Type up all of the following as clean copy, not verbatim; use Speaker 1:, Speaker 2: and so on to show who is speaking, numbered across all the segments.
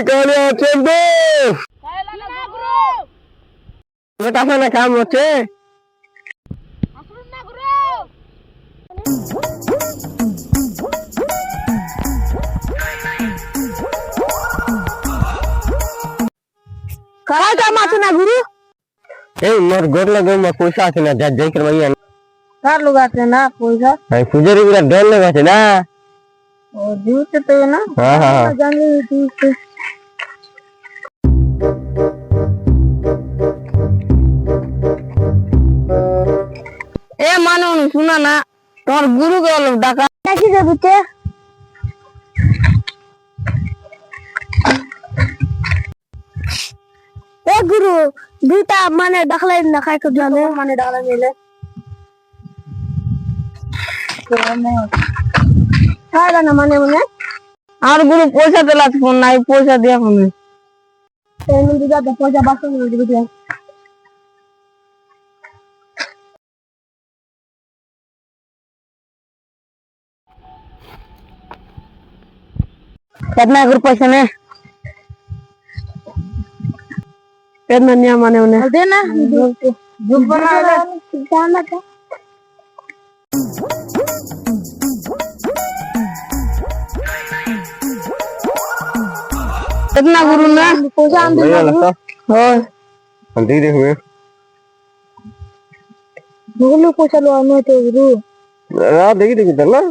Speaker 1: কানে আছেন তো? না কাম হচ্ছে কারা কাম আছে না গুরু? এই মোর গোর লাগে মোর পয়সা আছে না, যাই করে ভাই কার লোক আছে না পয়সা? ভাই পূজারি বিরাট ডর লোক আছে না। ও দিতে তো না। হ্যাঁ হ্যাঁ জানি দিতে। এ মানুষ শুনা না, তোমার গুরু গেল ডাকা ডাকি যাবি তে। এ গুরু দুইটা মানে ডাকলে না খাই তো জানে মানে ডাকলে মিলে খাইলা না মানে মনে আর গুরু পয়সা দিলা ফোন নাই পয়সা দিয়া ফোন এই মন দিদা তো পয়সা বাসন দিবি তুই कितना गुरु पैसा ने कितना निया माने उन्हें देना जो बना जाना था कितना गुरु ने पैसा आंदे हो हम देख हुए गुरु पैसा लो आने तो गुरु आ देखी देखी चलना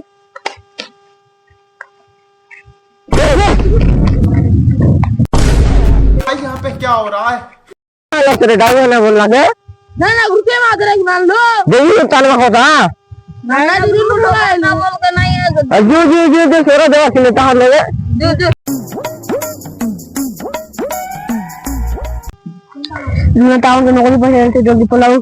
Speaker 2: यहाँ पे क्या हो रहा है?
Speaker 1: तेरे डाउन ना बोल लगे
Speaker 2: ना रुके मार रहे मान लो
Speaker 1: देखिए तालवा होता
Speaker 2: ना जरूर लो ना बोल के नहीं है
Speaker 1: जो सोरा देवा के तार लगे जो टाउन के नौकरी पर जल्दी पलाओ